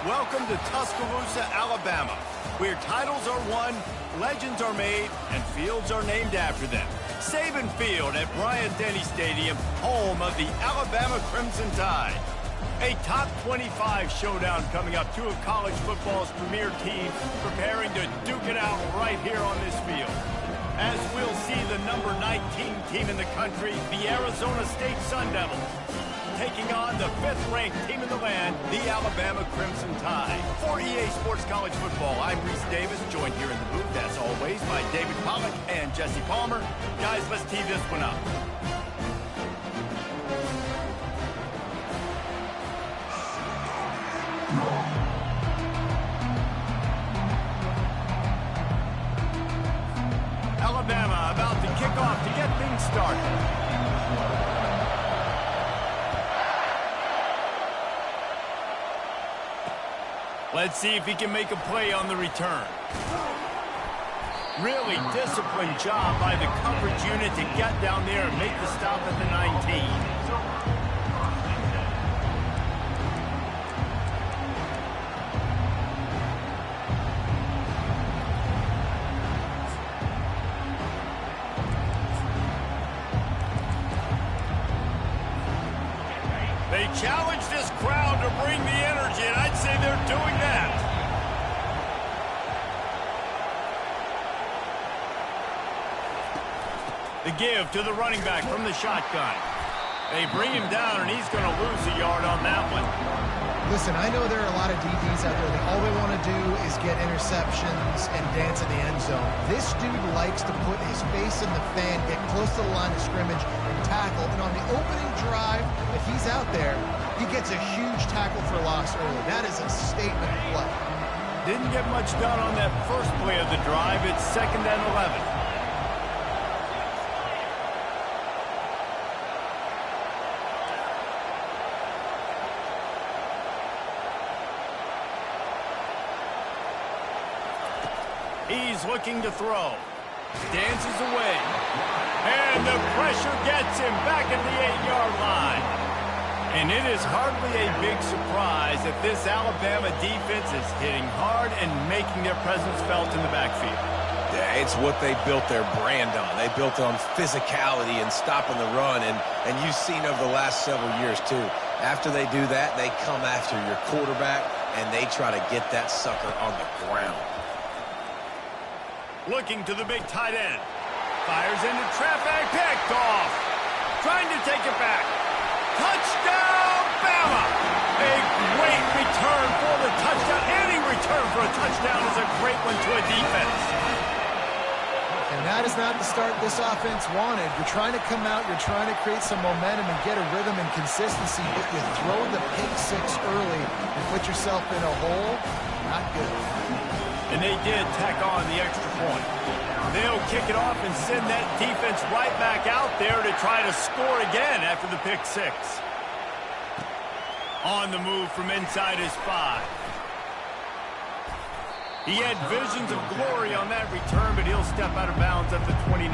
Welcome to Tuscaloosa, Alabama, where titles are won, legends are made, and fields are named after them. Saban Field at Bryant-Denny Stadium, home of the Alabama Crimson Tide. A top 25 showdown coming up, two of college football's premier teams preparing to duke it out right here on this field. As we'll see the number 19 team in the country, the Arizona State Sun Devils, taking on the 5th-ranked team in the land, the Alabama Crimson Tide. For EA Sports College Football, I'm Reese Davis, joined here in the booth, as always, by David Pollack and Jesse Palmer. Guys, let's tee this one up. Alabama about to kick off to get things started. Let's see if he can make a play on the return. Really disciplined job by the coverage unit to get down there and make the stop at the 19. They challenge this crowd to bring the energy, and I'd say they're doing that. The give to the running back from the shotgun. They bring him down, and he's going to lose a yard on that one. Listen, I know there are a lot of DBs out there that all they want to do is get interceptions and dance in the end zone. This dude likes to put his face in the fan, get close to the line of scrimmage, and tackle. And on the opening drive, if he's out there, he gets a huge tackle for loss early. That is a statement play. Didn't get much done on that first play of the drive. It's 2nd and 11. He's looking to throw. Dances away. And the pressure gets him back at the 8-yard line. And it is hardly a big surprise that this Alabama defense is hitting hard and making their presence felt in the backfield. Yeah, it's what they built their brand on. They built it on physicality and stopping the run. And you've seen over the last several years, too. After they do that, they come after your quarterback, and they try to get that sucker on the ground. Looking to the big tight end. Fires into traffic. Picked off. Trying to take it back. Touchdown, Bama! A great return for the touchdown. Any return for a touchdown is a great one to a defense. And that is not the start this offense wanted. You're trying to come out, you're trying to create some momentum and get a rhythm and consistency, but you throw the pick six early and put yourself in a hole. Not good. And they did tack on the extra point. They'll kick it off and send that defense right back out there to try to score again after the pick six. On the move from inside his 5. He had visions of glory on that return, but he'll step out of bounds at the 29.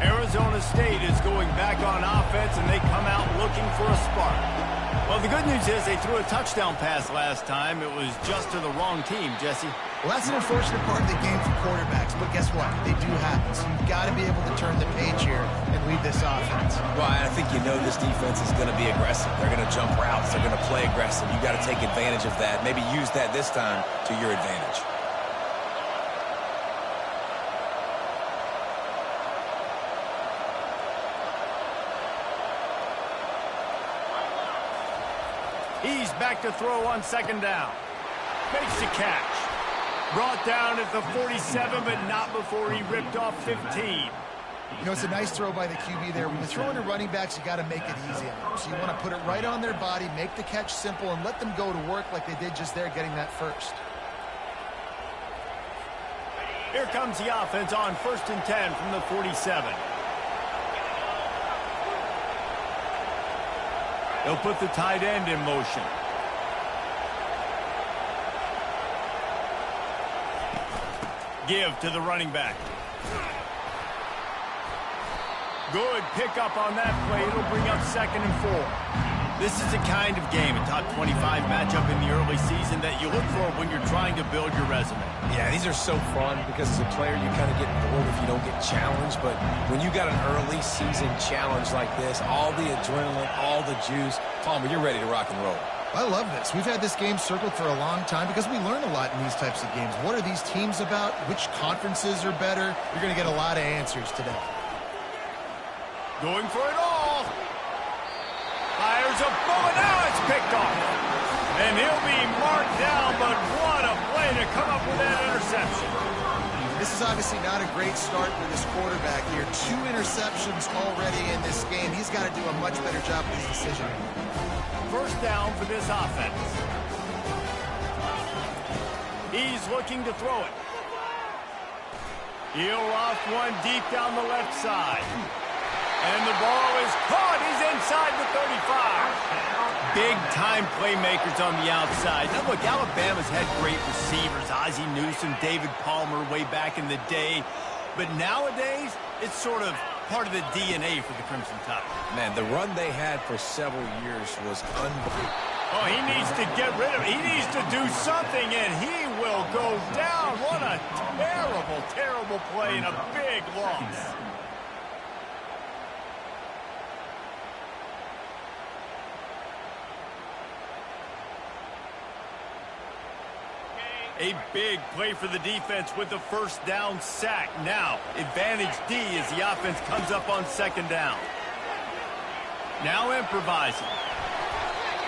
Arizona State is going back on offense, and they come out looking for a spark. Well, the good news is they threw a touchdown pass last time. It was just to the wrong team, Jesse. Well, that's an unfortunate part of the game for quarterbacks, but guess what? They do happen. So you've got to be able to turn the page here and lead this offense. Well, I think you know this defense is going to be aggressive. They're going to jump routes. They're going to play aggressive. You've got to take advantage of that. Maybe use that this time to your advantage. He's back to throw on 2nd down. Makes the catch. Brought down at the 47, but not before he ripped off 15. You know, it's a nice throw by the QB there. When you're throwing to running backs, you got to make it easy on them. So you want to put it right on their body, make the catch simple, and let them go to work like they did just there, getting that first. Here comes the offense on 1st and 10 from the 47. He'll put the tight end in motion. Give to the running back. Good pickup on that play. It'll bring up 2nd and 4. This is the kind of game, a top 25 matchup in the early season, that you look for when you're trying to build your resume. Yeah, these are so fun because as a player, you kind of get bored if you don't get challenged. But when you got an early season challenge like this, all the adrenaline, all the juice, Palmer, you're ready to rock and roll. I love this. We've had this game circled for a long time because we learn a lot in these types of games. What are these teams about? Which conferences are better? You're going to get a lot of answers today. Going for it all. Fires a bullet. Now it's picked off. And he'll be marked down, but what a play to come up with that interception. This is obviously not a great start for this quarterback here. 2 interceptions already in this game. He's got to do a much better job with his decision. First down for this offense. He's looking to throw it. He'll off one deep down the left side. And the ball is caught. He's inside the 35. Big-time playmakers on the outside. Now, look, Alabama's had great receivers. Ozzie Newsome, David Palmer way back in the day. But nowadays, it's sort of part of the DNA for the Crimson Tide. Man, the run they had for several years was unbelievable. Oh, he needs to get rid of it. He needs to do something, and he will go down. What a terrible, terrible play and a big loss. A big play for the defense with the first down sack. Now, advantage D as the offense comes up on 2nd down. Now improvising.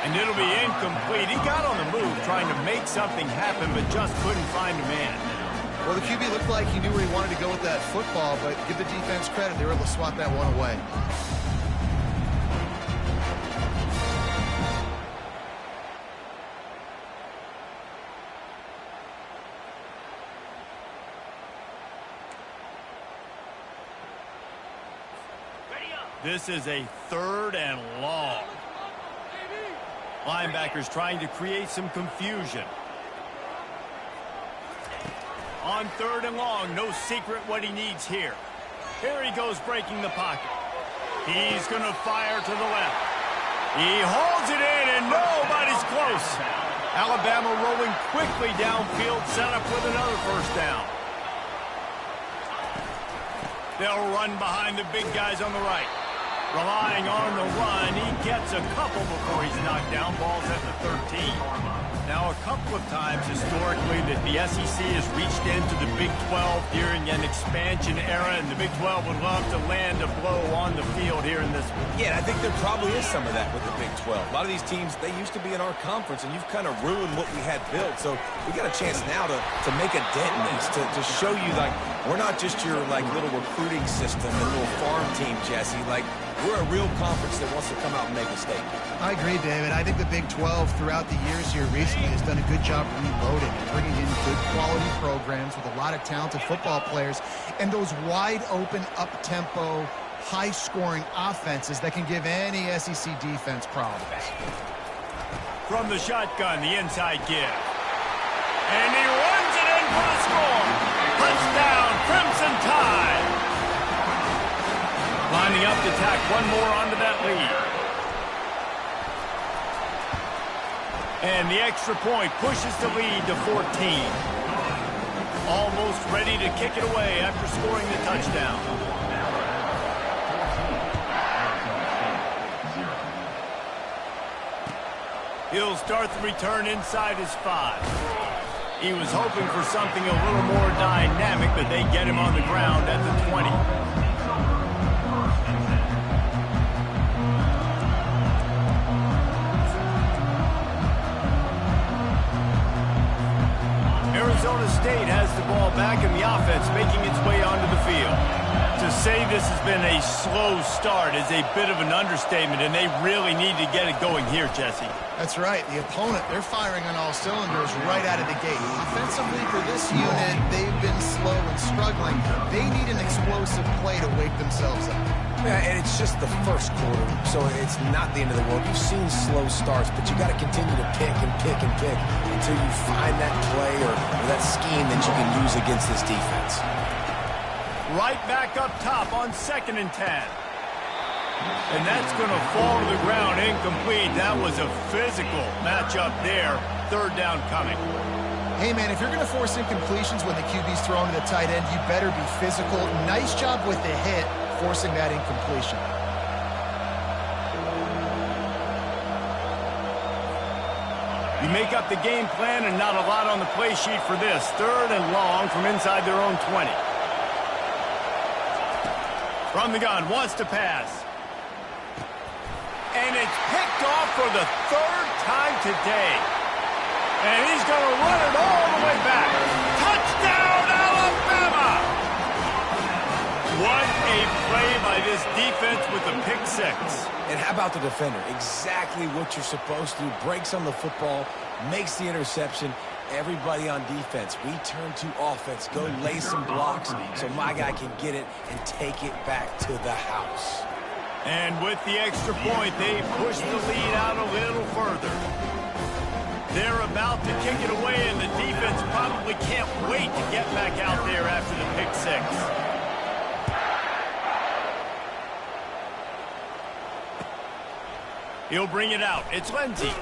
And it'll be incomplete. He got on the move trying to make something happen, but just couldn't find a man. Well, the QB looked like he knew where he wanted to go with that football, but give the defense credit. They were able to swat that one away. This is a 3rd and long. Linebackers trying to create some confusion. On 3rd and long, no secret what he needs here. Here he goes breaking the pocket. He's going to fire to the left. He holds it in and nobody's close. Alabama rolling quickly downfield, set up with another first down. They'll run behind the big guys on the right. Relying on the run, he gets a couple before he's knocked down. Ball's at the 13. Now, a couple of times historically that the SEC has reached into the Big 12 during an expansion era, and the Big 12 would love to land a blow on the field here in this one. Yeah, I think there probably is some of that with the Big 12. A lot of these teams, they used to be in our conference, and you've kind of ruined what we had built. So we got a chance now to make a dent in this, to show you, like, we're not just your, like, little recruiting system and little farm team, Jesse. Like, we're a real conference that wants to come out and make a statement. I agree, David. I think the Big 12 throughout the years here recently has done a good job reloading and bringing in good quality programs with a lot of talented football players and those wide open, up-tempo, high-scoring offenses that can give any SEC defense problems. From the shotgun, the inside give. And he runs it in for the score. Touchdown, Crimson Tide. Lining up to tack one more onto that lead. And the extra point pushes the lead to 14. Almost ready to kick it away after scoring the touchdown. He'll start the return inside his 5. He was hoping for something a little more dynamic, but they get him on the ground at the 20. Arizona State has the ball back in the offense, making its way onto the field. To say this has been a slow start is a bit of an understatement, and they really need to get it going here, Jesse. That's right. The opponent, they're firing on all cylinders right out of the gate. Offensively for this unit, they've been slow and struggling. They need an explosive play to wake themselves up. Yeah, and it's just the first quarter, so it's not the end of the world. You've seen slow starts, but you got to continue to pick and pick and pick until you find that play or that scheme that you can use against this defense. Right back up top on 2nd and 10. And that's going to fall to the ground incomplete. That was a physical matchup there. 3rd down coming. Hey, man, if you're going to force incompletions when the QB's thrown to the tight end, you better be physical. Nice job with the hit, forcing that incompletion. You make up the game plan and not a lot on the play sheet for this. 3rd and long from inside their own 20. From the gun, wants to pass. And it's picked off for the 3rd time today. And he's going to run it all the way back. Touchdown, Alabama! What a play by this defense with the pick 6. And how about the defender? Exactly what you're supposed to do. Breaks on the football, makes the interception. Everybody on defense, we turn to offense. Go lay some blocks so my guy can get it and take it back to the house. And with the extra point, they push the lead out a little further. They're about to kick it away, and the defense probably can't wait to get back out there after the pick 6. He'll bring it out. It's Lindsey.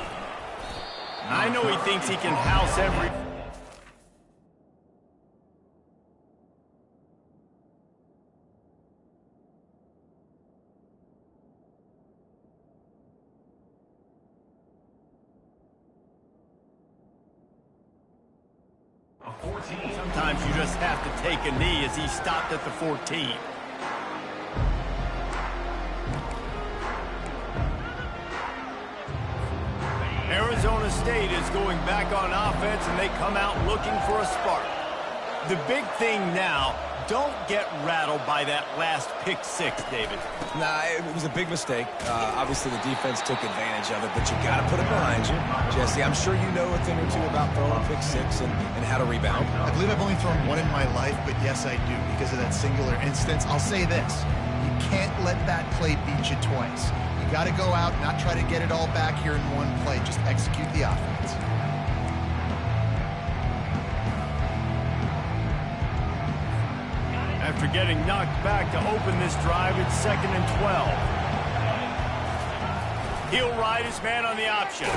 I know he thinks he can house every... Sometimes you just have to take a knee as he stopped at the 14. Arizona State is going back on offense, and they come out looking for a spark. The big thing now, don't get rattled by that last pick 6, David. Nah, it was a big mistake. Obviously, the defense took advantage of it, but you got to put it behind you. Jesse, I'm sure you know a thing or two about throwing a pick 6 and how to rebound. I believe I've only thrown one in my life, but yes, I do, because of that singular instance. I'll say this. You can't let that play beat you twice. You got to go out, not try to get it all back here in one play. Just execute the offense. After getting knocked back to open this drive, it's 2nd and 12. He'll ride his man on the option.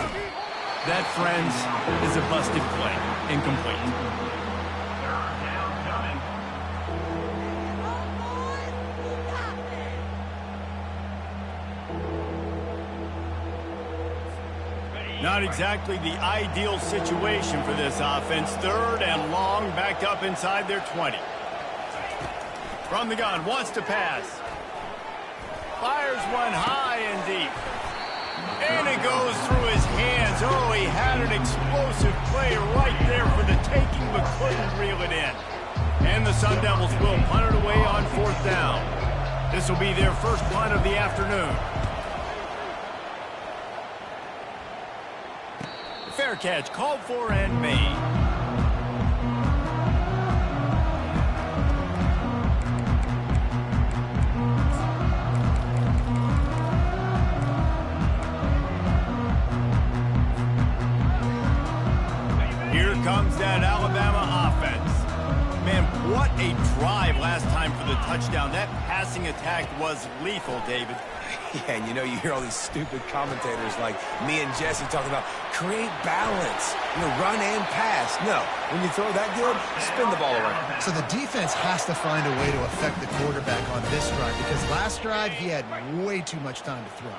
That, friends, is a busted play. Incomplete. Not exactly the ideal situation for this offense. 3rd and long, backed up inside their 20. From the gun, wants to pass. Fires one high and deep. And it goes through his hands. Oh, he had an explosive play right there for the taking, but couldn't reel it in. And the Sun Devils will punt it away on 4th down. This will be their first punt of the afternoon. Fair catch, called for and made. Here comes that Alabama offense. Man, what a drive last time for the touchdown. That passing attack was lethal, David. Yeah, and you know, you hear all these stupid commentators like me and Jesse talking about create balance, run and pass. No, when you throw that good, spin the ball around. So the defense has to find a way to affect the quarterback on this drive, because last drive he had way too much time to throw.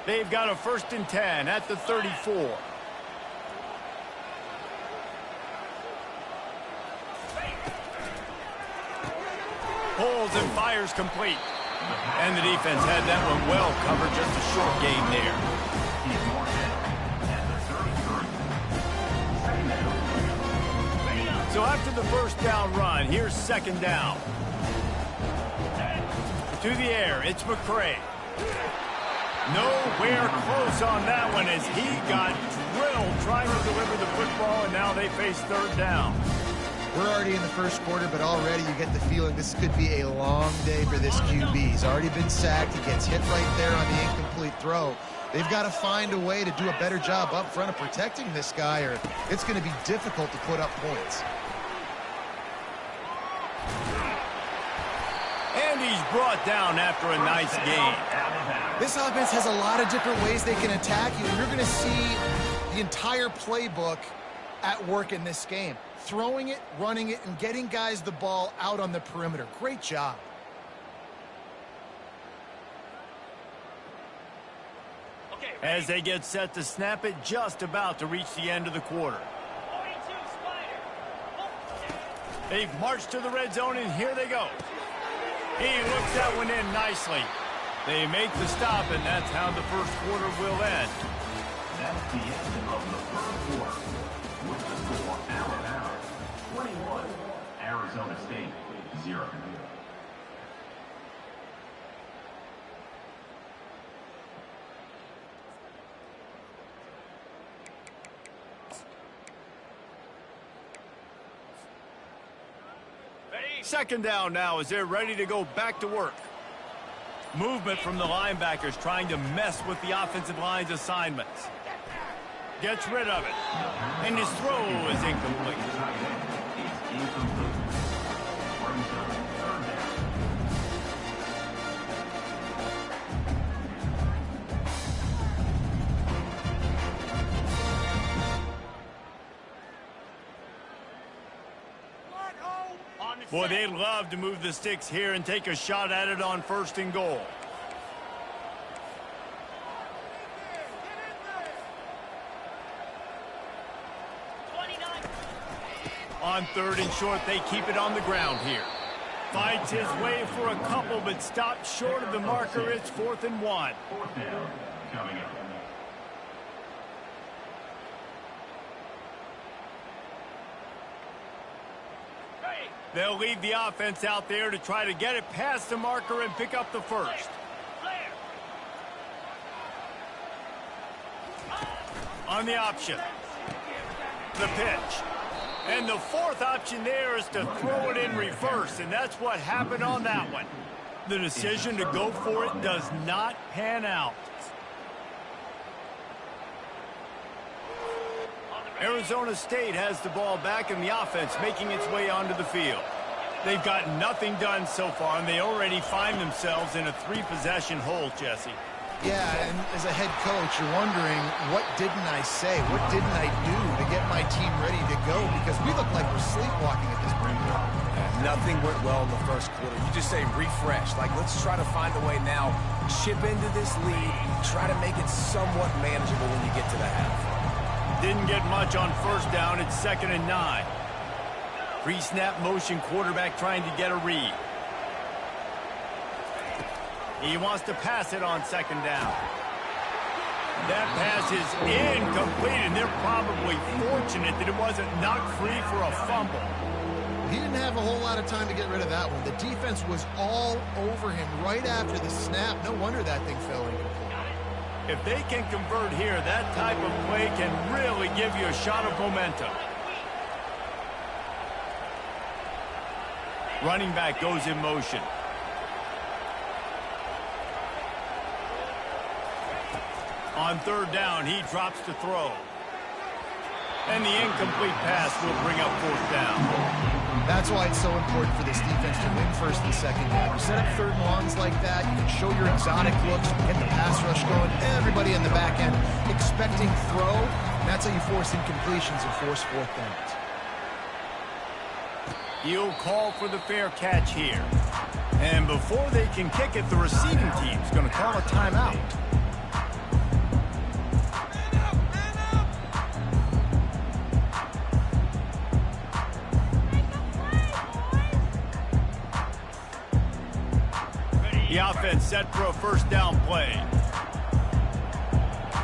They've got a 1st and 10 at the 34. Pulls and fires complete. And the defense had that one well covered, just a short gain there. So after the 1st down run, here's 2nd down. To the air, it's McCray. Nowhere close on that one as he got drilled trying to deliver the football, and now they face 3rd down. We're already in the first quarter, but already you get the feeling this could be a long day for this QB. He's already been sacked. He gets hit right there on the incomplete throw. They've got to find a way to do a better job up front of protecting this guy, or it's going to be difficult to put up points. And he's brought down after a nice gain. This offense has a lot of different ways they can attack you. You're going to see the entire playbook at work in this game. Throwing it, running it, and getting guys the ball out on the perimeter. Great job. As they get set to snap it, just about to reach the end of the quarter. They've marched to the red zone, and here they go. He looks that one in nicely. They make the stop, and that's how the first quarter will end. That's the end of the first quarter. With the score, Alabama 21, Arizona State 0. Second down now as they're ready to go back to work. Movement from the linebackers trying to mess with the offensive line's assignments. Gets rid of it. And his throw is incomplete. Boy, they'd love to move the sticks here and take a shot at it on 1st and goal. On 3rd and short, they keep it on the ground here. Fights his way for a couple, but stops short of the marker. It's 4th and 1. 4th down coming up. They'll leave the offense out there to try to get it past the marker and pick up the first. On the option. The pitch. And the 4th option there is to throw it in reverse, and that's what happened on that one. The decision to go for it does not pan out. Arizona State has the ball back in the offense, making its way onto the field. They've got nothing done so far, and they already find themselves in a 3-possession hole, Jesse. Yeah, and as a head coach, you're wondering, what didn't I say? What didn't I do to get my team ready to go? Because we look like we're sleepwalking at this point. Nothing went well in the first quarter. You just say refresh. Like, let's try to find a way now, chip into this lead, try to make it somewhat manageable when you get to the half. Didn't get much on 1st down. It's 2nd and 9. Pre-snap motion quarterback trying to get a read. He wants to pass it on 2nd down. That pass is incomplete, and they're probably fortunate that it wasn't knocked free for a fumble. He didn't have a whole lot of time to get rid of that one. The defense was all over him right after the snap. No wonder that thing fell incomplete. If they can convert here, that type of play can really give you a shot of momentum. Running back goes in motion. On 3rd down, he drops to throw. And the incomplete pass will bring up 4th down. That's why it's so important for this defense to win 1st and 2nd down. You set up 3rd and longs like that, you can show your exotic looks, get the pass rush going, everybody in the back end expecting throw, and that's how you force incompletions and force 4th downs. He'll call for the fair catch here. And before they can kick it, the receiving team's going to call a timeout. The offense set for a 1st down play.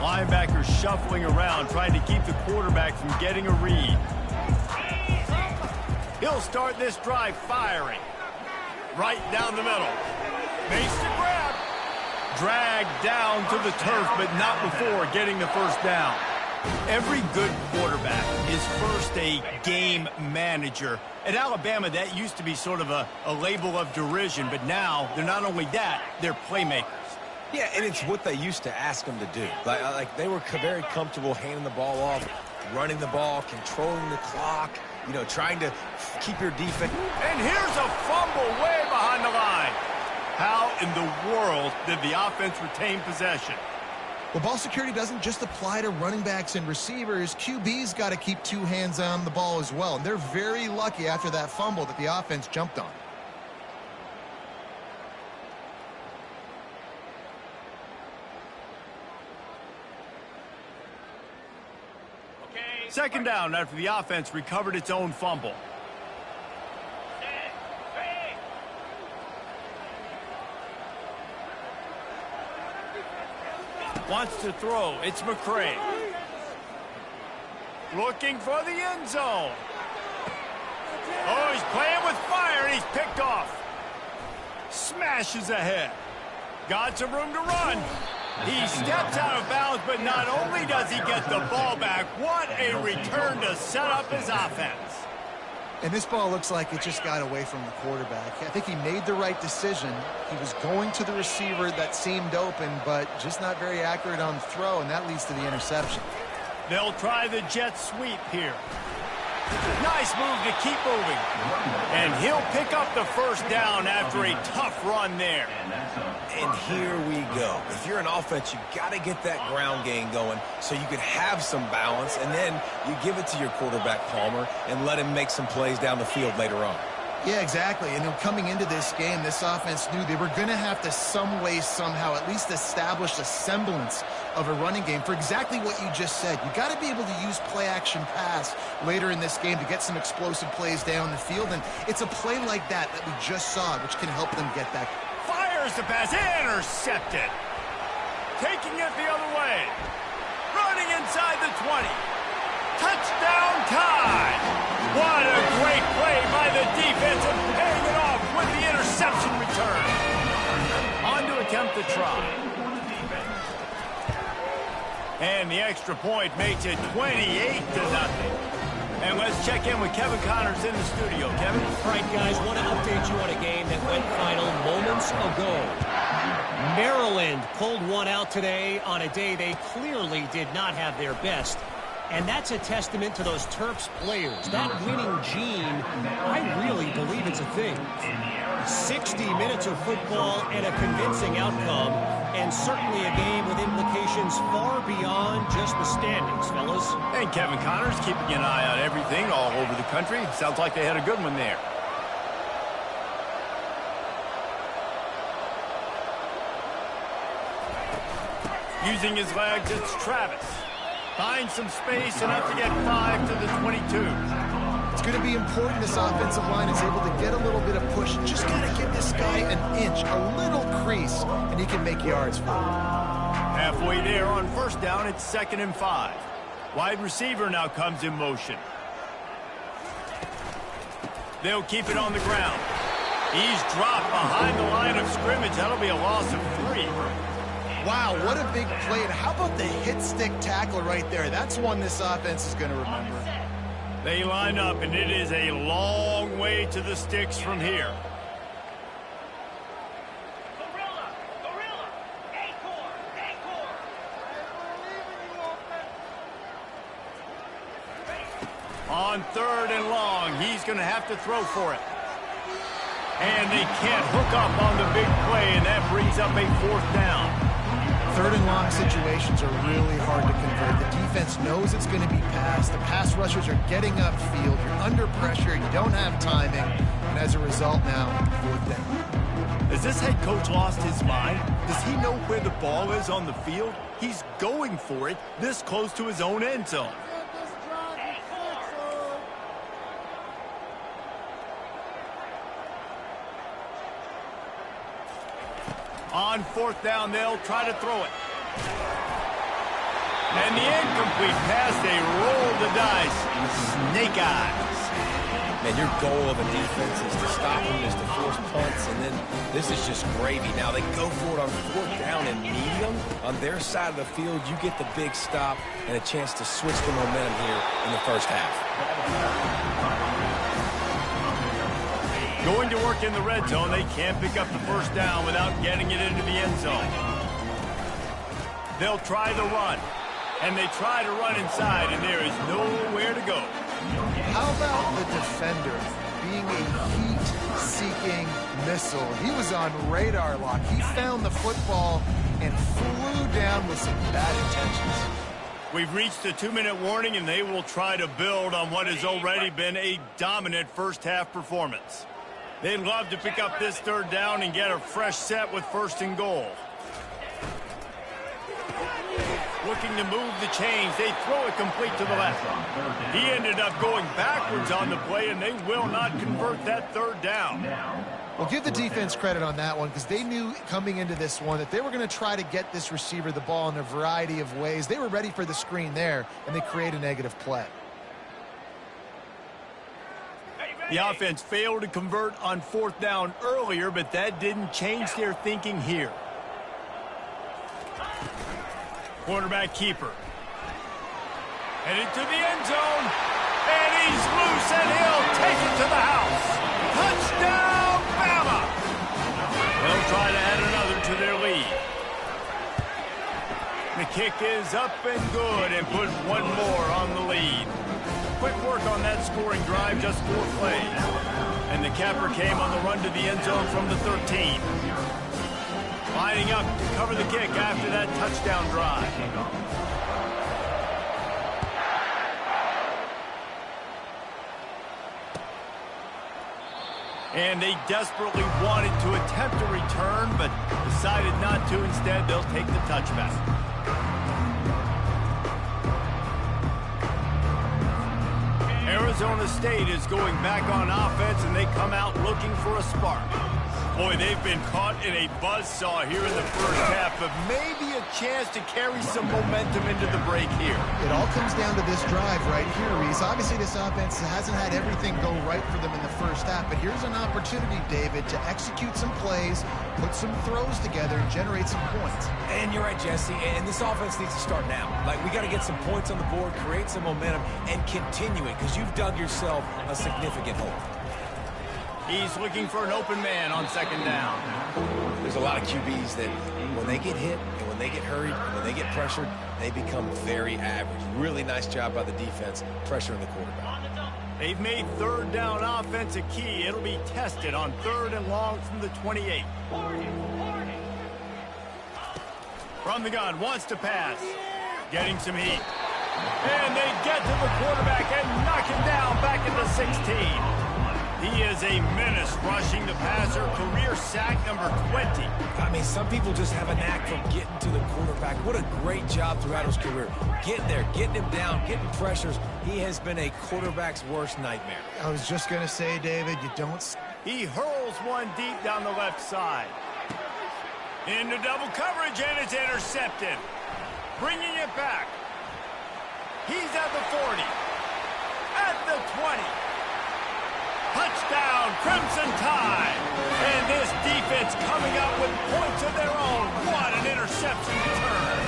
Linebackers shuffling around, trying to keep the quarterback from getting a read. He'll start this drive firing. Right down the middle. Makes the grab. Dragged down to the turf, but not before getting the 1st down. Every good quarterback is first a game manager. At Alabama, that used to be sort of a label of derision, but now they're not only that, they're playmakers. Yeah, and it's what they used to ask them to do. Like they were very comfortable handing the ball off, running the ball, controlling the clock, you know, trying to keep your defense. And here's a fumble way behind the line. How in the world did the offense retain possession? Well, ball security doesn't just apply to running backs and receivers. QB's got to keep two hands on the ball as well. And they're very lucky after that fumble that the offense jumped on. Second down after the offense recovered its own fumble. Wants to throw. It's McCray. Looking for the end zone. Oh, he's playing with fire, and he's picked off. Smashes ahead. Got some room to run. He steps out of bounds, but not only does he get the ball back, what a return to set up his offense. And this ball looks like it just got away from the quarterback. I think he made the right decision. He was going to the receiver that seemed open, but just not very accurate on the throw, and that leads to the interception. They'll try the jet sweep here. Nice move to keep moving. And he'll pick up the first down after a tough run there. And here we go. If you're an offense, you got to get that ground game going so you can have some balance, and then you give it to your quarterback, Palmer, and let him make some plays down the field later on. Yeah, exactly. And coming into this game, this offense knew they were going to have to some way, somehow, at least establish a semblance of a running game for exactly what you just said. You got to be able to use play-action pass later in this game to get some explosive plays down the field. And it's a play like that we just saw, which can help them get that. Fires the pass, intercepted. Taking it the other way. Running inside the 20. Touchdown tie. What a great play by the defense and paying it off with the interception return. On to attempt the try. And the extra point makes it 28-0. And let's check in with Kevin Connors in the studio. Kevin? All right, guys, want to update you on a game that went final moments ago. Maryland pulled one out today on a day they clearly did not have their best. And that's a testament to those Terps players. That winning gene, I really believe it's a thing. 60 minutes of football and a convincing outcome, and certainly a game with implications far beyond just the standings, fellas. And Kevin Connors keeping an eye on everything all over the country. Sounds like they had a good one there. Using his legs, it's Travis. Finds some space enough to get 5 to the 22. It's going to be important this offensive line is able to get a little bit of push. Just got to give this guy an inch, a little crease, and he can make yards for him. Halfway there on first down, it's 2nd and 5. Wide receiver now comes in motion. They'll keep it on the ground. He's dropped behind the line of scrimmage. That'll be a loss of 3. Wow, what a big play. And how about the hit-stick tackle right there? That's one this offense is going to remember. They line up, and it is a long way to the sticks from here. On 3rd and long, he's going to have to throw for it. And they can't hook up on the big play, and that brings up a 4th down. 3rd and long situations are really hard to convert. The defense knows it's going to be passed. The pass rushers are getting upfield. You're under pressure. You don't have timing. And as a result now, 4th down. Has this head coach lost his mind? Does he know where the ball is on the field? He's going for it this close to his own end zone. On 4th down, they'll try to throw it. And the incomplete pass, they roll the dice. Snake eyes. Man, your goal of a defense is to stop them, is to force punts, and then This is just gravy. Now they go for it on 4th down and medium. On their side of the field, you get the big stop and a chance to switch the momentum here in the first half. Going to work in the red zone, they can't pick up the first down without getting it into the end zone. They'll try the run, and they try to run inside, and there is nowhere to go. How about the defender being a heat-seeking missile? He was on radar lock. He found the football and flew down with some bad intentions. We've reached the 2-minute warning, and they will try to build on what has already been a dominant first-half performance. They'd love to pick up this 3rd down and get a fresh set with 1st and goal. Looking to move the chains. They throw it complete to the left. He ended up going backwards on the play, and they will not convert that 3rd down. Well, give the defense credit on that one because they knew coming into this one that they were going to try to get this receiver the ball in a variety of ways. They were ready for the screen there, and they create a negative play. The offense failed to convert on 4th down earlier, but that didn't change their thinking here. Quarterback keeper. Headed to the end zone. And he's loose, and he'll take it to the house. Touchdown, Bama! They'll try to add another to their lead. The kick is up and good and put one more on the lead. Quick work on that scoring drive, just 4 plays. And the capper came on the run to the end zone from the 13. Lining up to cover the kick after that touchdown drive. And they desperately wanted to attempt a return, but decided not to. Instead, they'll take the touchback. Arizona State is going back on offense, and they come out looking for a spark. Boy, they've been caught in a buzzsaw here in the first half, but maybe a chance to carry some momentum into the break here. It all comes down to this drive right here, Reese. Obviously, this offense hasn't had everything go right for them in the first half, but here's an opportunity, David, to execute some plays, put some throws together, and generate some points. And you're right, Jesse, and this offense needs to start now. Like, we got to get some points on the board, create some momentum, and continue it, because you've dug yourself a significant hole. He's looking for an open man on 2nd down. There's a lot of QBs that when they get hit and when they get hurried and when they get pressured, they become very average. Really nice job by the defense pressuring the quarterback. They've made 3rd down offense a key. It'll be tested on 3rd and long from the 28. From the gun, wants to pass. Getting some heat. And they get to the quarterback and knock him down back at the 16. He is a menace rushing the passer. Career sack number 20. I mean, some people just have a knack for getting to the quarterback. What a great job throughout his career. Getting there, getting him down, getting pressures. He has been a quarterback's worst nightmare. I was just going to say, David, you don't... He hurls one deep down the left side. Into double coverage, and it's intercepted. Bringing it back. He's at the 40. At the 20. Touchdown, Crimson Tide. And this defense coming up with points of their own. What an interception return.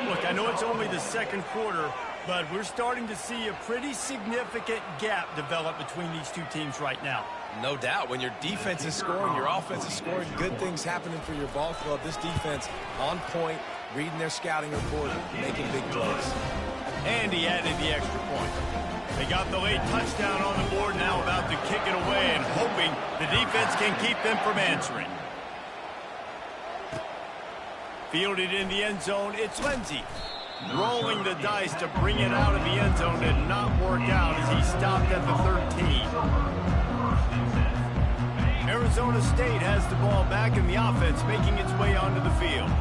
Look, I know it's only the 2nd quarter, but we're starting to see a pretty significant gap develop between these two teams right now. No doubt. When your defense is scoring, your offense is scoring, good things happening for your ball club. This defense on point, reading their scouting report, making big plays. And he added the extra point. They got the late touchdown on the board, now about to kick it away and hoping the defense can keep them from answering. Fielded in the end zone, it's Lindsey. Rolling the dice to bring it out of the end zone did not work out as he stopped at the 13. Arizona State has the ball back in the offense, making its way onto the field.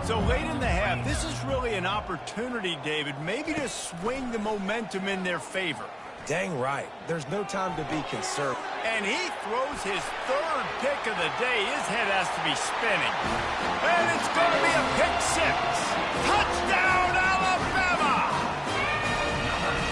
So late in the half, this is really an opportunity, David, maybe to swing the momentum in their favor. Dang right. There's no time to be concerned. And he throws his 3rd pick of the day. His head has to be spinning. And it's going to be a pick 6. Touchdown, Alabama!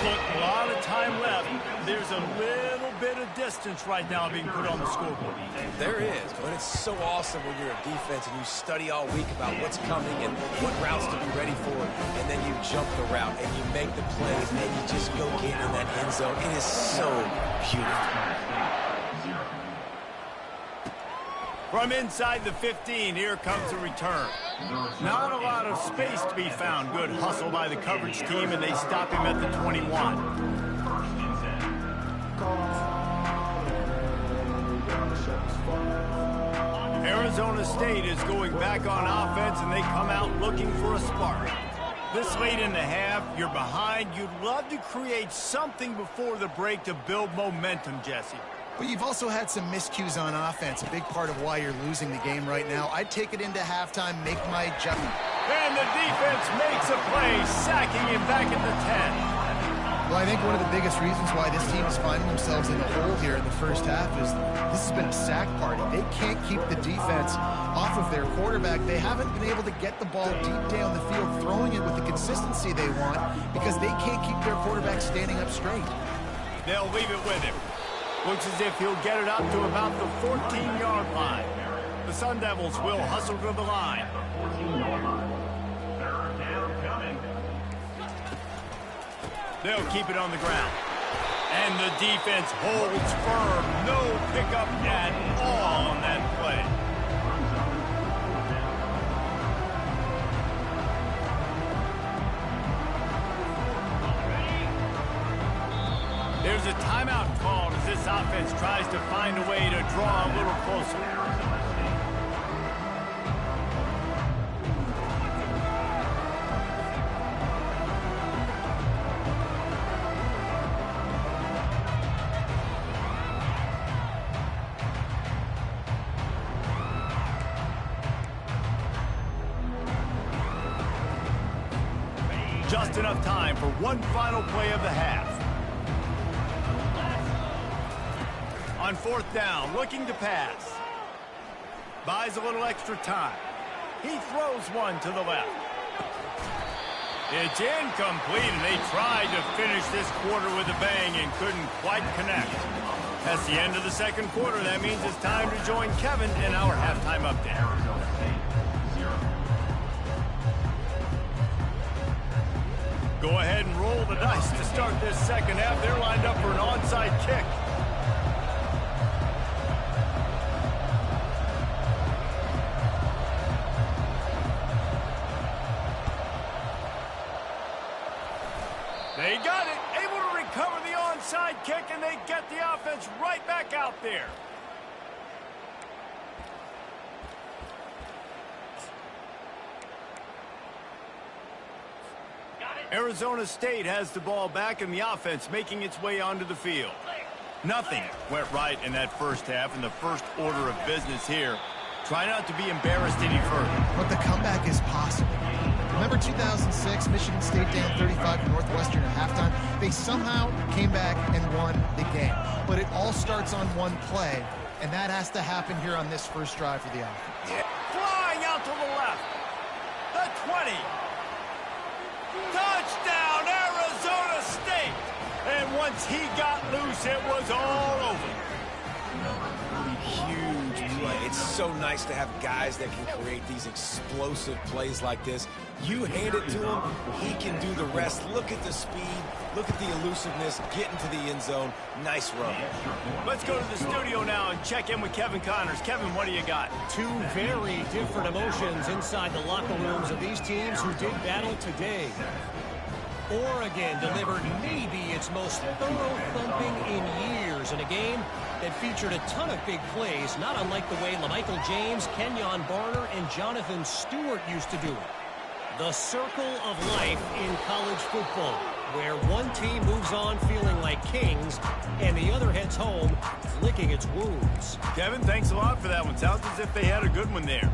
Look, a lot of time left. There's a little bit of distance right now being put on the scoreboard. There is, but it's so awesome when you're a defense and you study all week about what's coming and what routes to be ready for, and then you jump the route and you make the plays and you just go get in that end zone. It is so beautiful. From inside the 15, here comes the return. Not a lot of space to be found. Good hustle by the coverage team, and they stop him at the 21. Arizona State is going back on offense, and they come out looking for a spark. This late in the half, you're behind. You'd love to create something before the break to build momentum, Jesse. But you've also had some miscues on offense, a big part of why you're losing the game right now. I'd take it into halftime, make my adjustment. And the defense makes a play, sacking him back at the 10. Well, I think one of the biggest reasons why this team is finding themselves in the hole here in the first half is this has been a sack party. They can't keep the defense off of their quarterback. They haven't been able to get the ball deep down the field, throwing it with the consistency they want because they can't keep their quarterback standing up straight. They'll leave it with him. Looks as if he'll get it up to about the 14-yard line. The Sun Devils will hustle to the line. They'll keep it on the ground. And the defense holds firm. No pickup at all on that play. There's a timeout called as this offense tries to find a way to draw a little closer. Just enough time for one final play of the half. On fourth down, looking to pass. Buys a little extra time. He throws one to the left. It's incomplete, and they tried to finish this quarter with a bang and couldn't quite connect. That's the end of the second quarter. That means it's time to join Kevin in our halftime update. Go ahead and roll the dice to start this second half. They're lined up for an onside kick. They got it, able to recover the onside kick, and they get the offense right back out there. Arizona State has the ball back, and the offense making its way onto the field. Nothing went right in that first half, and the first order of business here. Try not to be embarrassed any further. But the comeback is possible. Remember 2006, Michigan State down 35 to Northwestern at halftime? They somehow came back and won the game. But it all starts on one play, and that has to happen here on this first drive for the offense. Yeah. Flying out to the left. The 20. Touchdown, Arizona State. And once he got loose, it was all over. Huge play. It's so nice to have guys that can create these explosive plays like this. You hand it to him, he can do the rest. Look at the speed, look at the elusiveness, get into the end zone. Nice run. Let's go to the studio now and check in with Kevin Connors. Kevin, what do you got? Two very different emotions inside the locker rooms of these teams who did battle today. Oregon delivered maybe its most thorough thumping in years in a game that featured a ton of big plays, not unlike the way LaMichael James, Kenyon Barner, and Jonathan Stewart used to do it. The circle of life in college football, where one team moves on feeling like kings and the other heads home licking its wounds. Kevin, thanks a lot for that one. Sounds as if they had a good one there.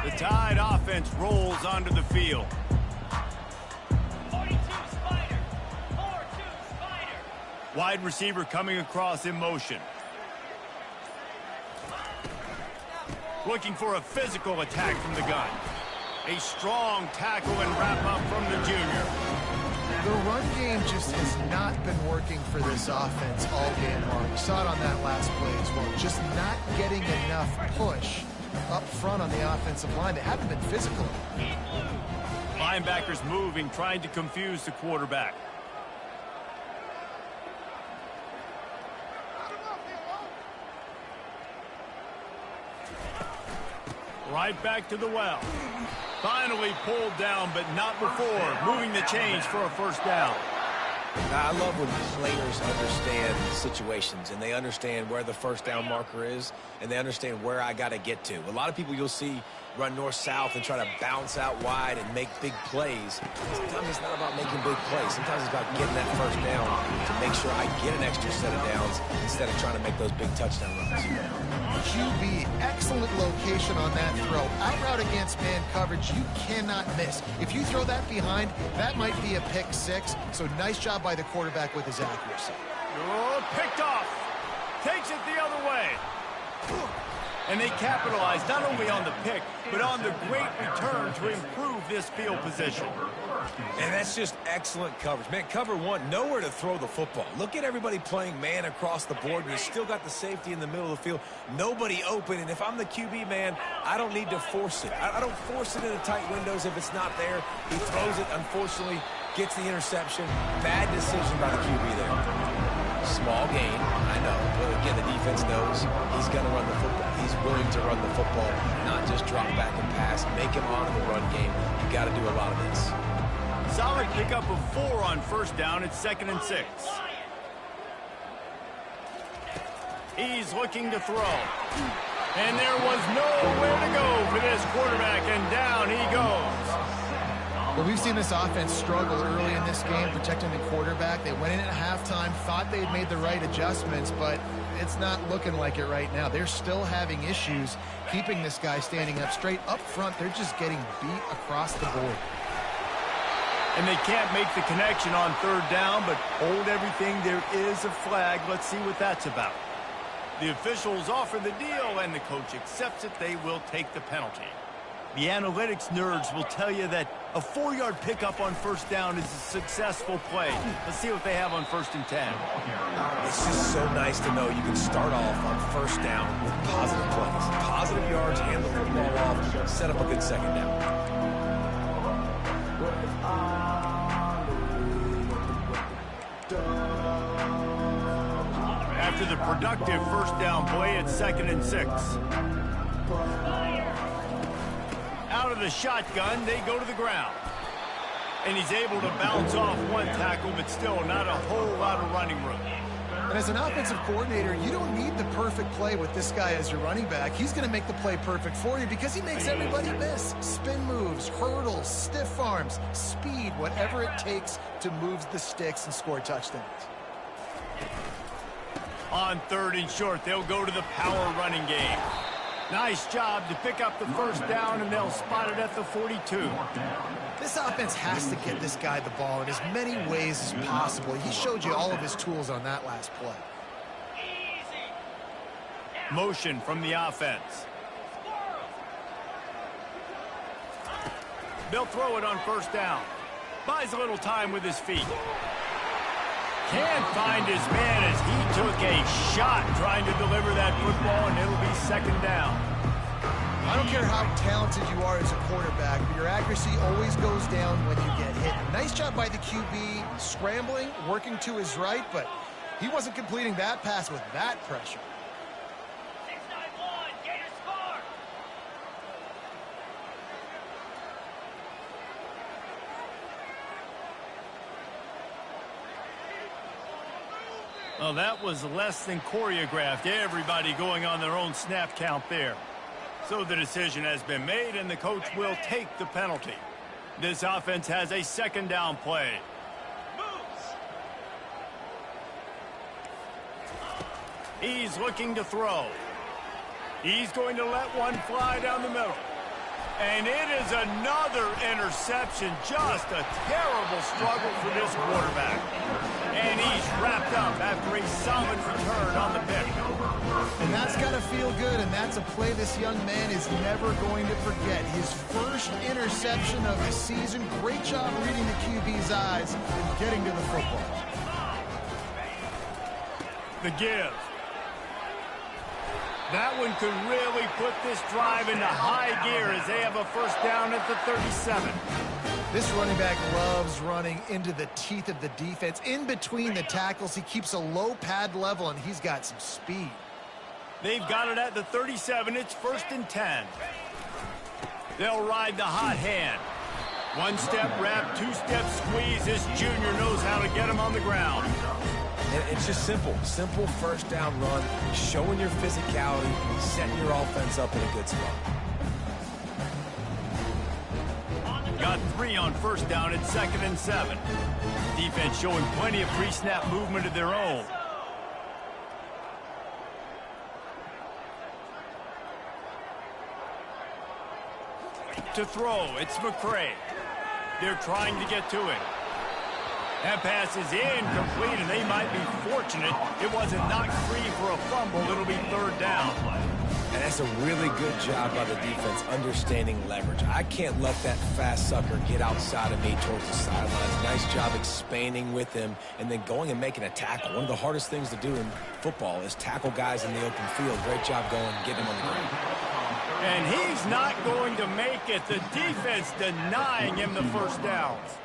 The Tide offense rolls onto the field. 42 Spider. 4-2 Spider. Wide receiver coming across in motion. Looking for a physical attack from the gun. A strong tackle and wrap up from the junior. The run game just has not been working for this offense all game long. We saw it on that last play as well. Just not getting enough push up front on the offensive line. They haven't been physical. Linebackers moving, trying to confuse the quarterback. Right back to the well. Finally pulled down, but not before. Moving the chains for a first down. I love when players understand situations and they understand where the first down marker is and they understand where I got to get to. A lot of people you'll see run north-south and try to bounce out wide and make big plays. Sometimes it's not about making big plays. Sometimes it's about getting that first down to make sure I get an extra set of downs instead of trying to make those big touchdown runs. QB, excellent location on that throw. Out route against man coverage, you cannot miss. If you throw that behind, that might be a pick six. So nice job by the quarterback with his accuracy. Oh, picked off. Takes it the other way. And they capitalize not only on the pick, but on the great return to improve this field position. And that's just excellent coverage. Man, cover one, nowhere to throw the football. Look at everybody playing man across the board, and you still got the safety in the middle of the field. Nobody open, and if I'm the QB, man, I don't need to force it. I don't force it into tight windows if it's not there. He throws it, unfortunately, gets the interception. Bad decision by the QB there. Small gain, I know, but again, the defense knows he's going to run the football. He's willing to run the football, not just drop back and pass, make him honor the run game. You got to do a lot of this. Solid pickup of 4 on first down. It's 2nd and 6. He's looking to throw. And there was nowhere to go for this quarterback, and down he goes. Well, we've seen this offense struggle early in this game protecting the quarterback. They went in at halftime, thought they had made the right adjustments, but it's not looking like it right now. They're still having issues keeping this guy standing up straight. Up front, they're just getting beat across the board. And they can't make the connection on 3rd down, but hold everything. There is a flag. Let's see what that's about. The officials offer the deal, and the coach accepts it. They will take the penalty. The analytics nerds will tell you that a 4-yard pickup on first down is a successful play. Let's see what they have on 1st and 10. It's just so nice to know you can start off on first down with positive plays. Positive yards, hand the football off, set up a good second down. After the productive first down play, it's 2nd and 6. Out of the shotgun, they go to the ground. And he's able to bounce off one tackle, but still not a whole lot of running room. And as an offensive coordinator, you don't need the perfect play with this guy as your running back. He's going to make the play perfect for you because he makes everybody miss. Spin moves, hurdles, stiff arms, speed, whatever it takes to move the sticks and score touchdowns. On 3rd and short, they'll go to the power running game. Nice job to pick up the first down, and they'll spot it at the 42. This offense has to get this guy the ball in as many ways as possible. He showed you all of his tools on that last play. Motion from the offense. They'll throw it on first down. Buys a little time with his feet. Can't find his man as he took a shot trying to deliver that football, and it'll be 2nd down. I don't care how talented you are as a quarterback, but your accuracy always goes down when you get hit. Nice job by the QB, scrambling, working to his right, but he wasn't completing that pass with that pressure. 6-9-1, Gators score. Well, that was less than choreographed. Everybody going on their own snap count there. So the decision has been made, and the coach will take the penalty. This offense has a 2nd down play. He's looking to throw. He's going to let one fly down the middle. And it is another interception. Just a terrible struggle for this quarterback. And he's wrapped up after a solid return on the pick. And that's got to feel good, and that's a play this young man is never going to forget. His first interception of the season. Great job reading the QB's eyes and getting to the football. The give. That one could really put this drive into high gear as they have a first down at the 37. This running back loves running into the teeth of the defense. In between the tackles, he keeps a low pad level, and he's got some speed. They've got it at the 37. It's 1st and 10. They'll ride the hot hand. One-step wrap, two-step squeeze. This junior knows how to get him on the ground. And it's just simple. Simple first down run, showing your physicality, setting your offense up in a good spot. Got 3 on first down at 2nd and 7. Defense showing plenty of pre-snap movement of their own. To throw, it's McCray. They're trying to get to it. That pass is incomplete, and they might be fortunate it wasn't knocked free for a fumble. It'll be 3rd down. And that's a really good job by the defense understanding leverage. I can't let that fast sucker get outside of me towards the sidelines. Nice job expanding with him and then going and making a tackle. One of the hardest things to do in football is tackle guys in the open field. Great job going and getting him on the ground. And he's not going to make it. The defense denying him the first downs.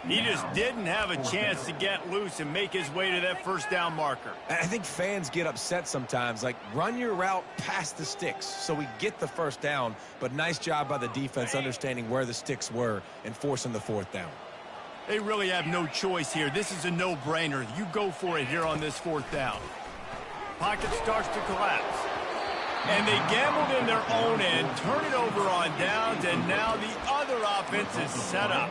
He just didn't have a chance to get loose and make his way to that first down marker. I think fans get upset sometimes. Like, run your route past the sticks so we get the first down. But nice job by the defense understanding where the sticks were and forcing the 4th down. They really have no choice here. This is a no-brainer. You go for it here on this 4th down. Pocket starts to collapse. And they gambled in their own end, turn it over on downs, and now the other offense is set up.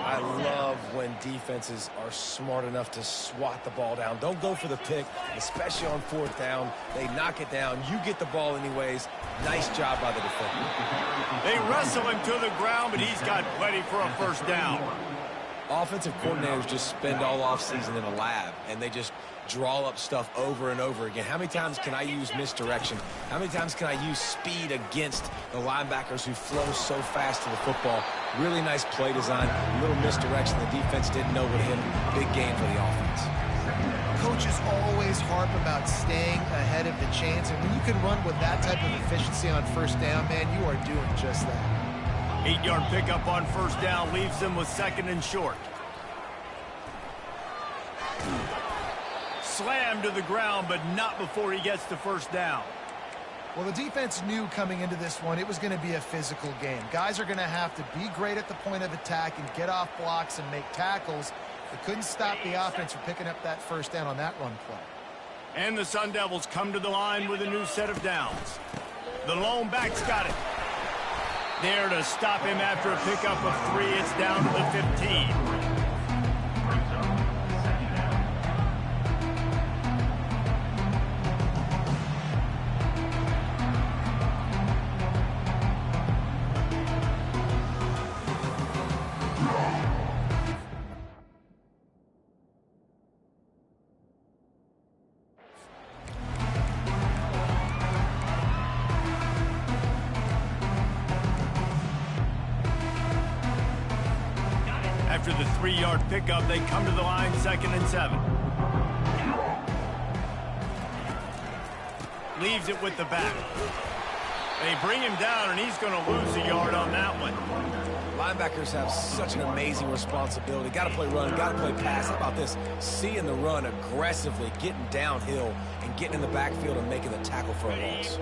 I love when defenses are smart enough to swat the ball down. Don't go for the pick, especially on 4th down. They knock it down. You get the ball anyways. Nice job by the defender. They wrestle him to the ground, but he's got plenty for a first down. Offensive coordinators just spend all offseason in a lab, and they just draw up stuff over and over again. How many times can I use misdirection? How many times can I use speed against the linebackers who flow so fast to the football? Really nice play design, a little misdirection. The defense didn't know what hit. Big game for the offense. Coaches always harp about staying ahead of the chains, and when you can run with that type of efficiency on first down, man, you are doing just that. 8-yard pickup on first down leaves them with 2nd and short. Slammed to the ground, but not before he gets to first down. Well, the defense knew coming into this one it was going to be a physical game. Guys are going to have to be great at the point of attack and get off blocks and make tackles. They couldn't stop the offense from picking up that first down on that run play. And the Sun Devils come to the line with a new set of downs. The lone back's got it. There to stop him after a pickup of 3. It's down to the 15. After the 3-yard pickup, they come to the line 2nd and 7. Leaves it with the back. They bring him down, and he's going to lose a yard on that one. Linebackers have such an amazing responsibility. Got to play run, got to play pass. How about this? Seeing the run aggressively, getting downhill, and getting in the backfield and making the tackle for a loss.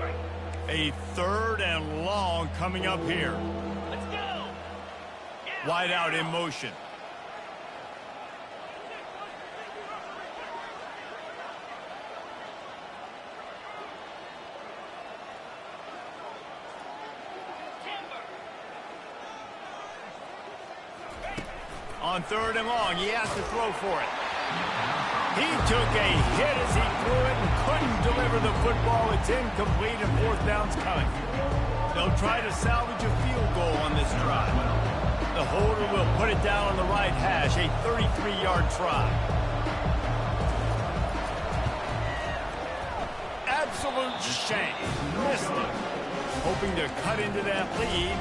A 3rd and long coming up here. Let's go. Wide out in motion. On 3rd and long, he has to throw for it. He took a hit as he threw it and couldn't deliver the football. It's incomplete and 4th down's coming. They'll try to salvage a field goal on this drive. The holder will put it down on the right hash, a 33-yard try. absolute shame. Missed it. Hoping to cut into that lead,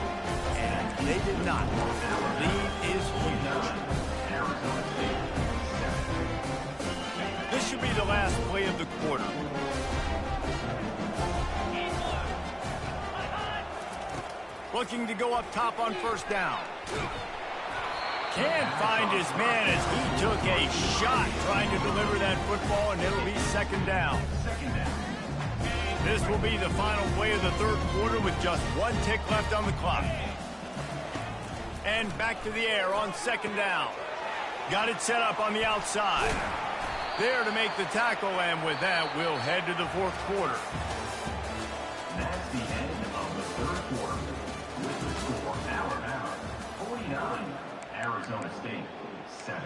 and they did not. Lead is huge. This should be the last play of the quarter. Looking to go up top on first down. Can't find his man as he took a shot trying to deliver that football, and it'll be second down. This will be the final play of the third quarter with just one tick left on the clock. And back to the air on second down. Got it set up on the outside. There to make the tackle, and with that, we'll head to the fourth quarter. That's the end of the third quarter. With the score, Alabama 49, Arizona State 7.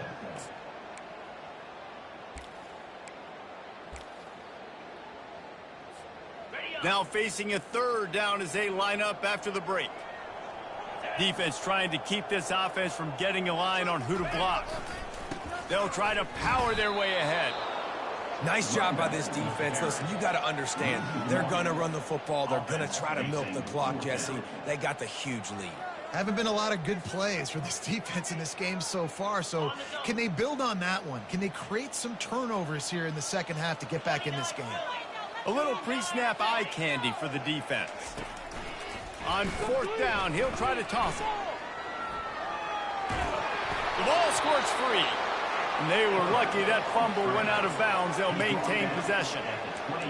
Now facing a third down as they line up after the break. Defense trying to keep this offense from getting a line on who to block. They'll try to power their way ahead. Nice job by this defense. Listen, you got to understand, they're going to run the football. They're going to try to milk the clock, Jesse. They got the huge lead. Haven't been a lot of good plays for this defense in this game so far, so can they build on that one? Can they create some turnovers here in the second half to get back in this game? A little pre-snap eye candy for the defense. On fourth down, he'll try to toss it. The ball squirts free. And they were lucky that fumble went out of bounds. They'll maintain possession.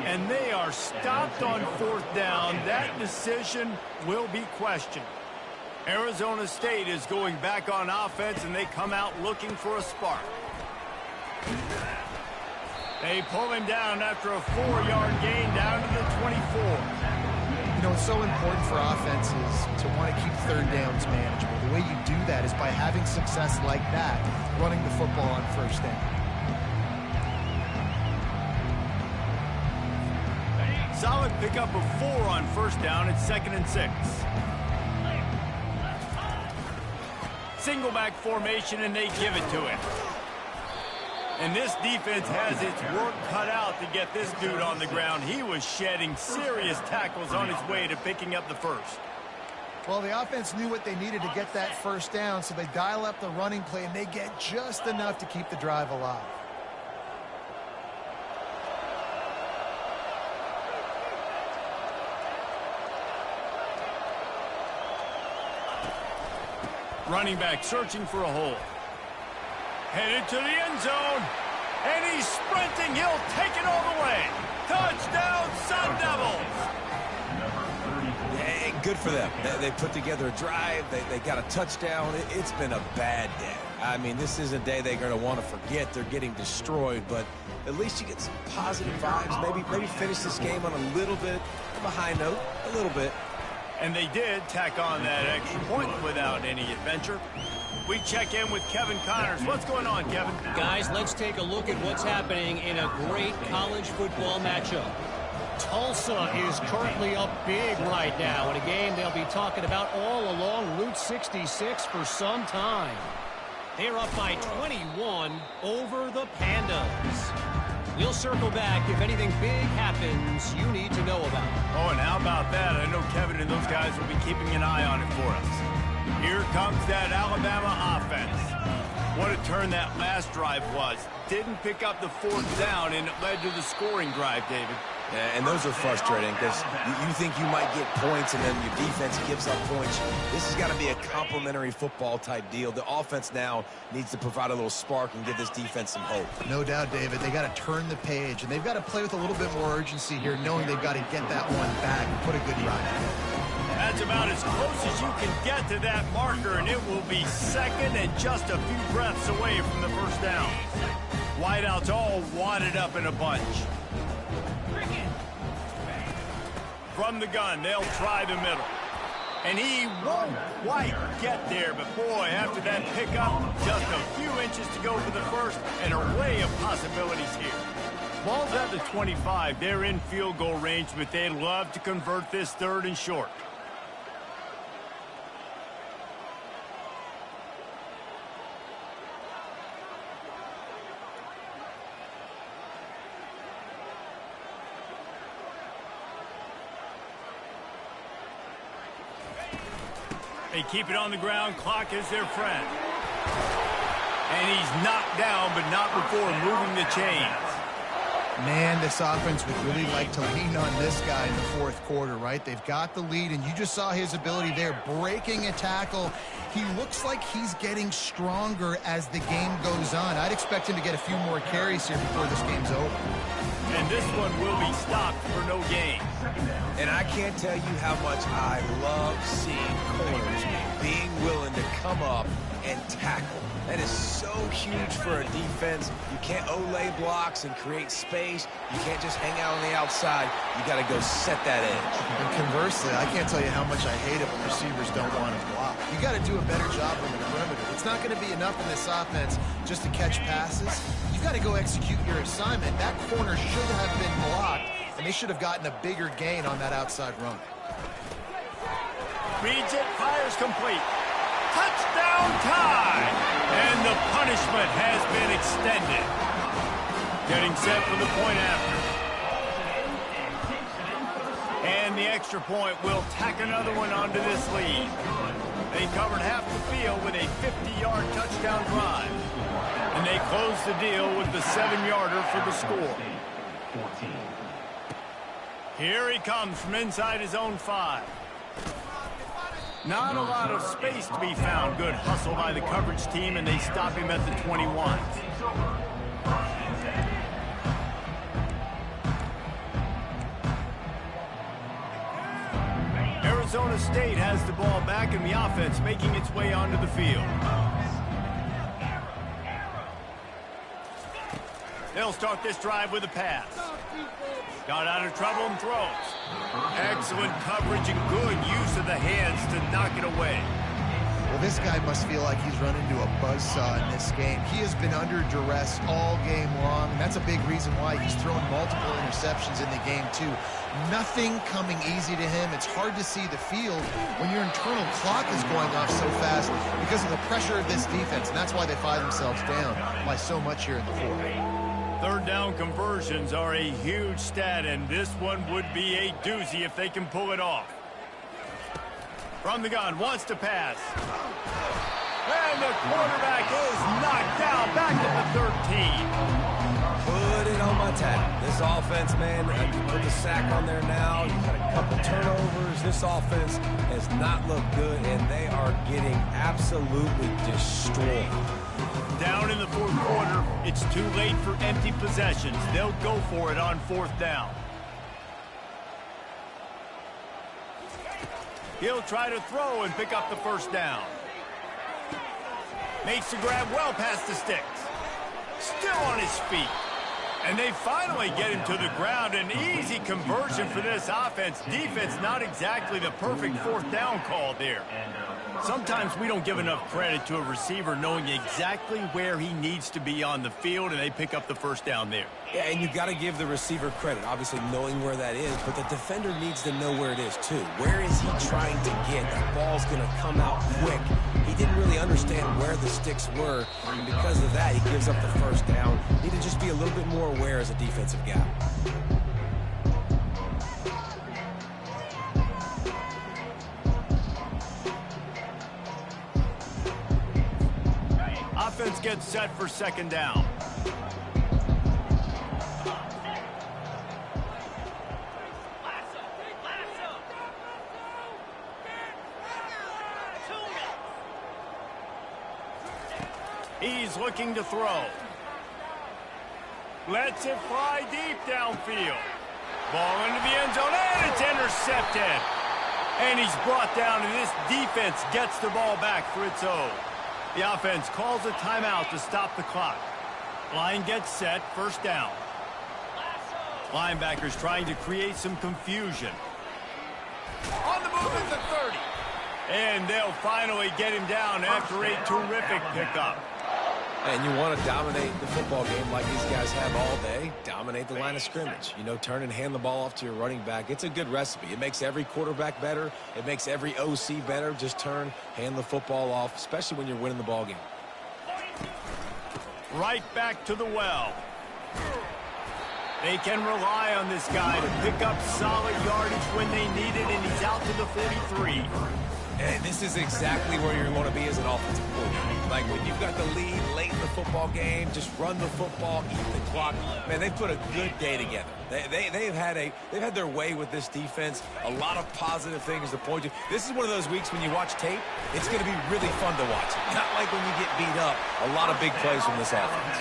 And they are stopped on fourth down. That decision will be questioned. Arizona State is going back on offense, and they come out looking for a spark. They pull him down after a 4-yard gain down to the 24. You know, it's so important for offenses to want to keep third downs manageable. The way you do that is by having success like that, running the football on first down. Solid pickup of 4 on first down. It's 2nd and 6. Single back formation, and they give it to him. And this defense has its work cut out to get this dude on the ground. He was shedding serious tackles on his way to picking up the first. Well, the offense knew what they needed to get that first down, so they dial up the running play, and they get just enough to keep the drive alive. Running back searching for a hole. Headed to the end zone. And he's sprinting. He'll take it all the way. Touchdown, Sun Devils. Hey, good for them. They put together a drive. They got a touchdown. It's been a bad day. I mean, this is a day they're going to want to forget. They're getting destroyed, but at least you get some positive vibes. Maybe finish this game on a little bit of a high note, a little bit. And they did tack on that extra point without any adventure. We check in with Kevin Connors. What's going on, Kevin? Guys, let's take a look at what's happening in a great college football matchup. Tulsa is currently up big right now in a game they'll be talking about all along Route 66 for some time. They're up by 21 over the Pandas. We'll circle back if anything big happens you need to know about. Oh, and how about that? I know Kevin and those guys will be keeping an eye on it for us. Here comes that Alabama offense. What a turn that last drive was. Didn't pick up the fourth down, and it led to the scoring drive, David. Yeah, and those are frustrating because you think you might get points and then your defense gives up points. This has got to be a complimentary football type deal. The offense now needs to provide a little spark and give this defense some hope. No doubt, David. They got to turn the page, and they've got to play with a little bit more urgency here, knowing they've got to get that one back and put a good run. That's about as close as you can get to that marker, and it will be second and just a few breaths away from the first down. Wideouts all wadded up in a bunch. From the gun, they'll try the middle. And he won't quite get there, but boy, after that pickup, just a few inches to go for the first, an array of possibilities here. Ball's at the 25. They're in field goal range, but they'd love to convert this third and short. They keep it on the ground. Clock is their friend. And he's knocked down, but not before moving the chains. Man, this offense would really like to lean on this guy in the fourth quarter, right? They've got the lead, and you just saw his ability there, breaking a tackle. He looks like he's getting stronger as the game goes on. I'd expect him to get a few more carries here before this game's over. And this one will be stopped for no gain. And I can't tell you how much I love seeing corners being willing to come up and tackle. That is so huge for a defense. You can't olay blocks and create space. You can't just hang out on the outside. You got to go set that edge. And conversely, I can't tell you how much I hate it when receivers don't want to block. You got to do a better job on the perimeter. It's not going to be enough in this offense just to catch passes. You got to go execute your assignment. That corner should have been blocked, and they should have gotten a bigger gain on that outside run. Reads it, fires complete. Touchdown time! And the punishment has been extended. Getting set for the point after. And the extra point will tack another one onto this lead. They covered half the field with a 50-yard touchdown drive. And they close the deal with the 7-yarder for the score. Here he comes from inside his own 5. Not a lot of space to be found. Good hustle by the coverage team, and they stop him at the 21. Arizona State has the ball back in the offense, making its way onto the field. They'll start this drive with a pass. Got out of trouble and throws. Excellent coverage and good use of the hands to knock it away. Well, this guy must feel like he's run into a buzzsaw in this game. He has been under duress all game long, and that's a big reason why he's thrown multiple interceptions in the game, too. Nothing coming easy to him. It's hard to see the field when your internal clock is going off so fast because of the pressure of this defense, and that's why they find themselves down by so much here in the fourth. Third down conversions are a huge stat, and this one would be a doozy if they can pull it off. From the gun, wants to pass. And the quarterback is knocked down back at the 13. Put it on my tab. This offense, man, you put the sack on there now. You got a couple turnovers. This offense has not looked good, and they are getting absolutely destroyed. Down in the fourth quarter, it's too late for empty possessions. They'll go for it on fourth down. He'll try to throw and pick up the first down. Makes the grab well past the sticks. Still on his feet. And they finally get him to the ground. An easy conversion for this offense. Defense, not exactly the perfect fourth down call there. Sometimes we don't give enough credit to a receiver knowing exactly where he needs to be on the field, and they pick up the first down there. Yeah, and you got to give the receiver credit, obviously knowing where that is, but the defender needs to know where it is too. Where is he trying to get? That ball's going to come out quick. He didn't really understand where the sticks were, and because of that, he gives up the first down. Need to just be a little bit more aware as a defensive guy. Offense gets set for second down. He's looking to throw. Lets it fly deep downfield. Ball into the end zone, and it's intercepted. And he's brought down, and this defense gets the ball back for its own. The offense calls a timeout to stop the clock. Line gets set, first down. Linebackers trying to create some confusion. On the move at the 30. And they'll finally get him down after a terrific pickup. And you want to dominate the football game like these guys have all day. Dominate the line of scrimmage. You know, turn and hand the ball off to your running back. It's a good recipe. It makes every quarterback better. It makes every OC better. Just turn, hand the football off, especially when you're winning the ball game. Right back to the well. They can rely on this guy to pick up solid yardage when they need it, and he's out to the 43. And this is exactly where you want to be as an offensive coordinator. Like when you've got the lead late in the football game, just run the football, eat the clock. Man, they put a good day together. They've had their way with this defense. A lot of positive things to point to. This is one of those weeks when you watch tape, it's going to be really fun to watch. Not like when you get beat up. A lot of big plays from this offense.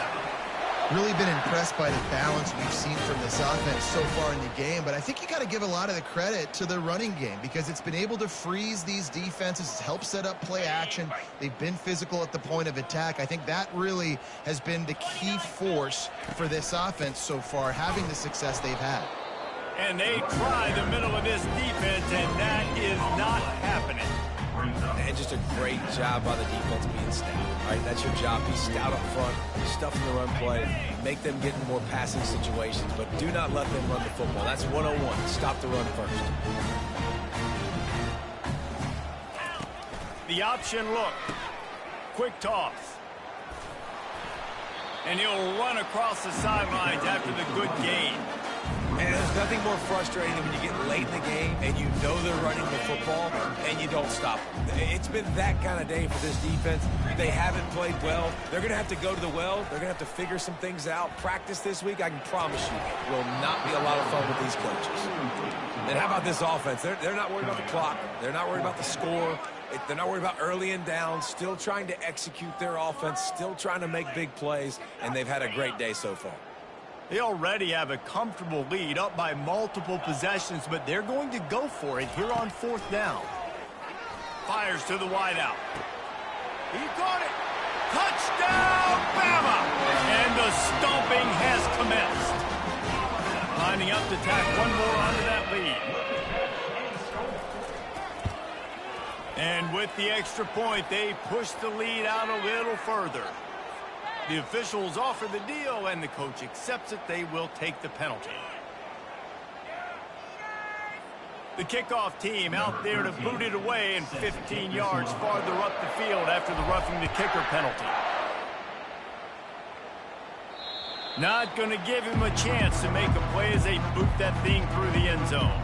Really been impressed by the balance we've seen from this offense so far in the game, but I think you got to give a lot of the credit to the running game because it's been able to freeze these defenses, help set up play action. They've been physical at the point of attack. I think that really has been the key force for this offense so far, having the success they've had. And they try the middle of this defense, and that is not happening. And just a great job by the defense being stout. All right, that's your job. Be stout up front, stuff in the run play, make them get in more passing situations, but do not let them run the football. That's 101. Stop the run first. The option look. Quick toss. And he'll run across the sidelines after the good gain. And there's nothing more frustrating than when you get late in the game and you know they're running the football and you don't stop them. It's been that kind of day for this defense. They haven't played well. They're going to have to go to the well. They're going to have to figure some things out. Practice this week, I can promise you, will not be a lot of fun with these coaches. And how about this offense? They're not worried about the clock. They're not worried about the score. They're not worried about early and down. Still trying to execute their offense. Still trying to make big plays. And they've had a great day so far. They already have a comfortable lead up by multiple possessions, but they're going to go for it here on 4th down. Fires to the wideout. He caught it. Touchdown, Bama! And the stomping has commenced. Lining up to tack one more onto that lead. And with the extra point, they push the lead out a little further. The officials offer the deal, and the coach accepts it. They will take the penalty. The kickoff team out there to boot it away and 15 yards farther up the field after the roughing the kicker penalty. Not going to give him a chance to make a play as they boot that thing through the end zone.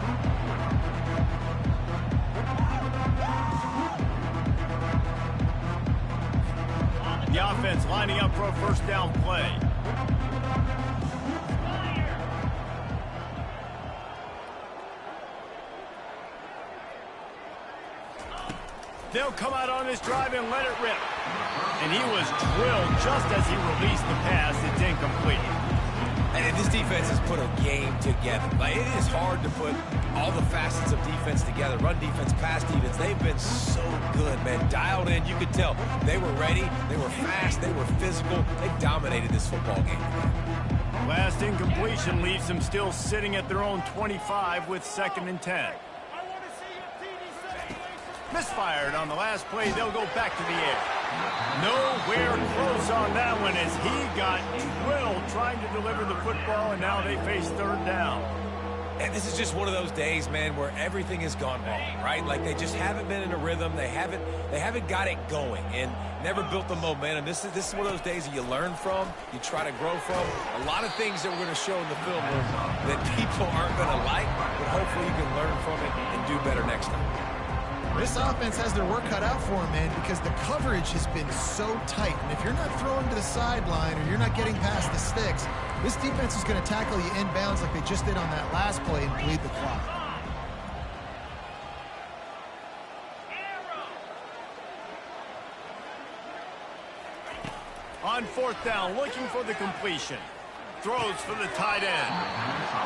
The offense lining up for a first down play. They'll come out on this drive and let it rip. And he was drilled just as he released the pass. It's incomplete. And this defense has put a game together. Like, it is hard to put all the facets of defense together. Run defense, pass defense. They've been so good, man. Dialed in. You could tell they were ready. They were fast. They were physical. They dominated this football game. Last incompletion leaves them still sitting at their own 25 with 2nd and 10. Misfired on the last play. They'll go back to the air. Nowhere close on that one as he got drilled trying to deliver the football, and now they face 3rd down. And this is just one of those days, man, where everything has gone wrong, right? Like they just haven't been in a rhythm. They haven't got it going and never built the momentum. This is one of those days that you learn from, you try to grow from. A lot of things that we're going to show in the film that people aren't going to like, but hopefully you can learn from it and do better next time. This offense has their work cut out for them, man, because the coverage has been so tight. And if you're not throwing to the sideline or you're not getting past the sticks, this defense is going to tackle you inbounds like they just did on that last play and bleed the clock. On 4th down, looking for the completion. Throws for the tight end.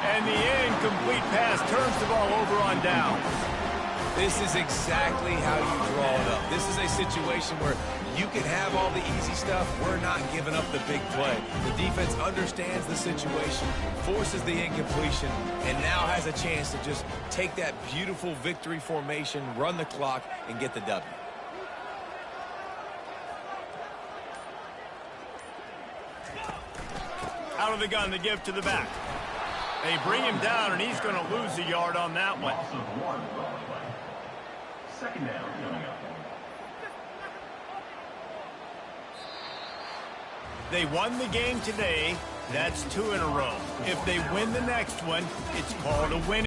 And the incomplete pass turns the ball over on down. This is exactly how you draw it up. This is a situation where you can have all the easy stuff. We're not giving up the big play. The defense understands the situation, forces the incompletion, and now has a chance to just take that beautiful victory formation, run the clock, and get the W. Out of the gun to give to the back. They bring him down, and he's going to lose a yard on that one. 2nd down coming up. They won the game today. That's 2 in a row. If they win the next one, it's called a win.